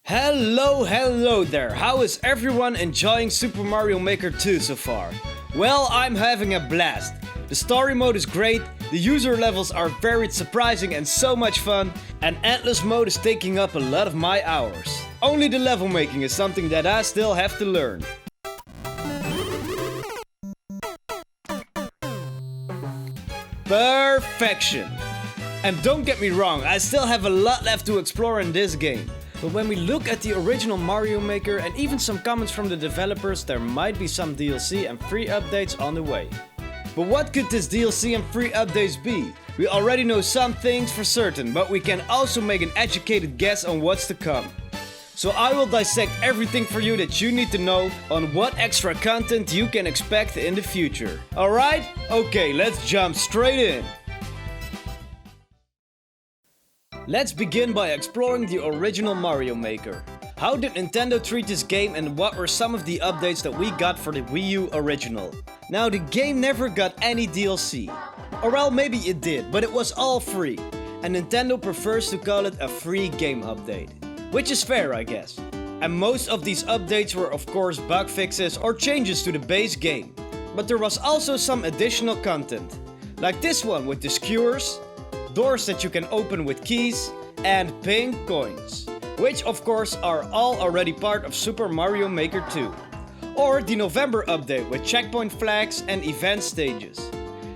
Hello there! How is everyone enjoying Super Mario Maker 2 so far? Well, I'm having a blast. The story mode is great, the user levels are very surprising and so much fun, and Endless mode is taking up a lot of my hours. Only the level making is something that I still have to learn. Perfection! And don't get me wrong, I still have a lot left to explore in this game. But when we look at the original Mario Maker and even some comments from the developers, there might be some DLC and free updates on the way. But what could this DLC and free updates be? We already know some things for certain, but we can also make an educated guess on what's to come. So I will dissect everything for you that you need to know on what extra content you can expect in the future. Alright? Okay, let's jump straight in. Let's begin by exploring the original Mario Maker. How did Nintendo treat this game and what were some of the updates that we got for the Wii U original? Now, the game never got any DLC. Or well, maybe it did, but it was all free. And Nintendo prefers to call it a free game update. Which is fair, I guess. And most of these updates were of course bug fixes or changes to the base game. But there was also some additional content. Like this one with the skewers, doors that you can open with keys, and pink coins. Which of course are all already part of Super Mario Maker 2. Or the November update with checkpoint flags and event stages.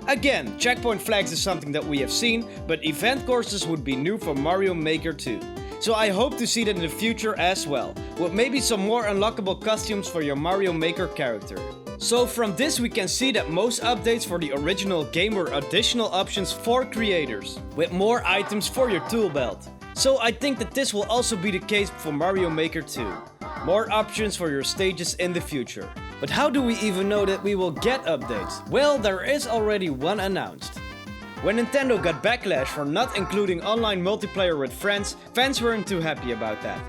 Again, checkpoint flags is something that we have seen, but event courses would be new for Mario Maker 2. So I hope to see that in the future as well, with maybe some more unlockable costumes for your Mario Maker character. So from this we can see that most updates for the original game were additional options for creators, with more items for your tool belt. So I think that this will also be the case for Mario Maker 2. More options for your stages in the future. But how do we even know that we will get updates? Well, there is already one announced. When Nintendo got backlash for not including online multiplayer with friends, fans weren't too happy about that.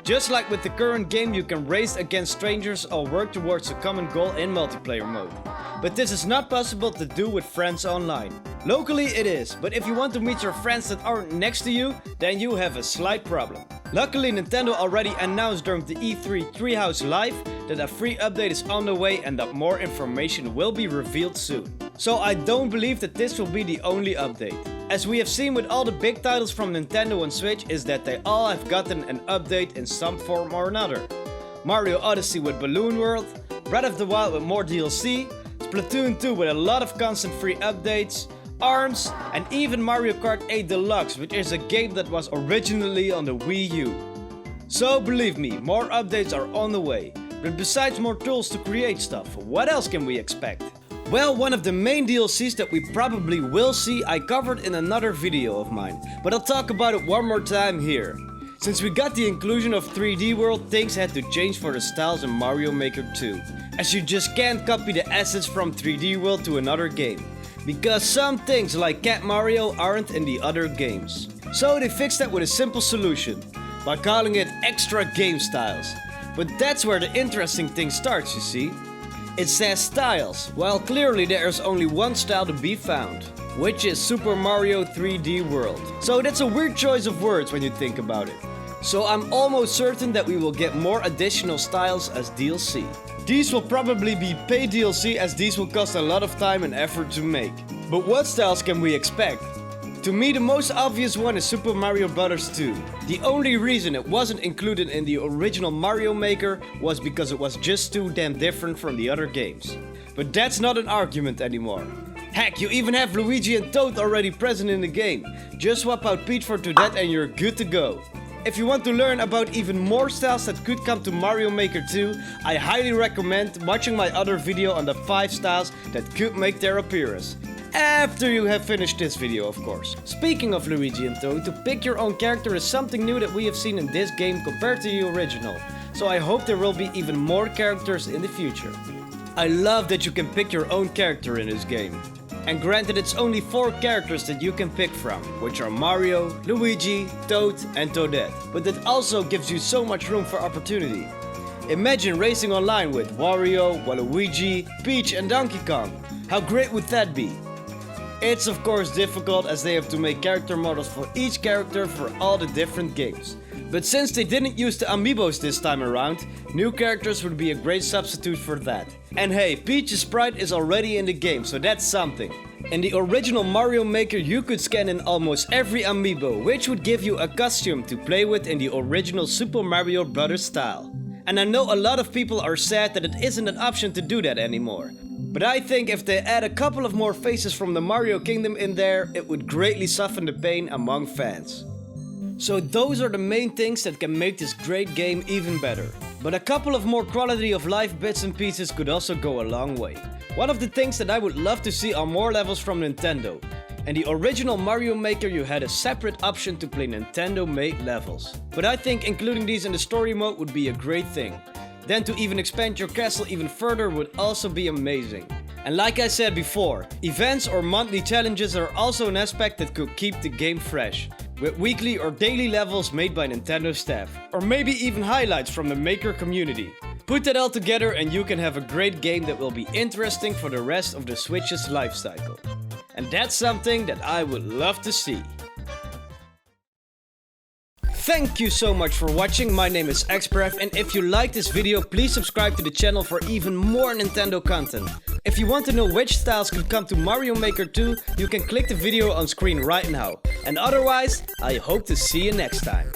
Just like with the current game, you can race against strangers or work towards a common goal in multiplayer mode. But this is not possible to do with friends online. Locally it is, but if you want to meet your friends that aren't next to you, then you have a slight problem. Luckily, Nintendo already announced during the E3 Treehouse Live that a free update is on the way and that more information will be revealed soon. So I don't believe that this will be the only update. As we have seen with all the big titles from Nintendo and Switch is that they all have gotten an update in some form or another. Mario Odyssey with Balloon World, Breath of the Wild with more DLC, Splatoon 2 with a lot of constant free updates, ARMS, and even Mario Kart 8 Deluxe, which is a game that was originally on the Wii U. So believe me, more updates are on the way. But besides more tools to create stuff, what else can we expect? Well, one of the main DLCs that we probably will see I covered in another video of mine, but I'll talk about it one more time here. Since we got the inclusion of 3D World, things had to change for the styles in Mario Maker 2. As you just can't copy the assets from 3D World to another game. Because some things like Cat Mario aren't in the other games. So they fixed that with a simple solution, by calling it Extra Game Styles. But that's where the interesting thing starts, you see. It says styles, while clearly there is only one style to be found, which is Super Mario 3D World. So that's a weird choice of words when you think about it. So I'm almost certain that we will get more additional styles as DLC. These will probably be paid DLC as these will cost a lot of time and effort to make. But what styles can we expect? To me, the most obvious one is Super Mario Bros. 2. The only reason it wasn't included in the original Mario Maker was because it was just too damn different from the other games. But that's not an argument anymore. Heck, you even have Luigi and Toad already present in the game. Just swap out Peach for Toadette and you're good to go. If you want to learn about even more styles that could come to Mario Maker 2, I highly recommend watching my other video on the 5 styles that could make their appearance. After you have finished this video, of course. Speaking of Luigi and Toad, to pick your own character is something new that we have seen in this game compared to the original. So I hope there will be even more characters in the future. I love that you can pick your own character in this game. And granted, it's only 4 characters that you can pick from, which are Mario, Luigi, Toad and Toadette. But that also gives you so much room for opportunity. Imagine racing online with Wario, Waluigi, Peach and Donkey Kong. How great would that be? It's of course difficult as they have to make character models for each character for all the different games. But since they didn't use the amiibos this time around, new characters would be a great substitute for that. And hey, Peach's sprite is already in the game, so that's something. In the original Mario Maker you could scan in almost every amiibo, which would give you a costume to play with in the original Super Mario Bros. Style. And I know a lot of people are sad that it isn't an option to do that anymore. But I think if they add a couple of more faces from the Mario Kingdom in there, it would greatly soften the pain among fans. So those are the main things that can make this great game even better. But a couple of more quality of life bits and pieces could also go a long way. One of the things that I would love to see are more levels from Nintendo. In the original Mario Maker you had a separate option to play Nintendo made levels. But I think including these in the story mode would be a great thing. Then to even expand your castle even further would also be amazing. And like I said before, events or monthly challenges are also an aspect that could keep the game fresh. With weekly or daily levels made by Nintendo staff. Or maybe even highlights from the Maker community. Put that all together and you can have a great game that will be interesting for the rest of the Switch's life cycle. And that's something that I would love to see. Thank you so much for watching. My name is Xpref, and if you like this video, please subscribe to the channel for even more Nintendo content. If you want to know which styles could come to Mario Maker 2, you can click the video on screen right now. And otherwise, I hope to see you next time.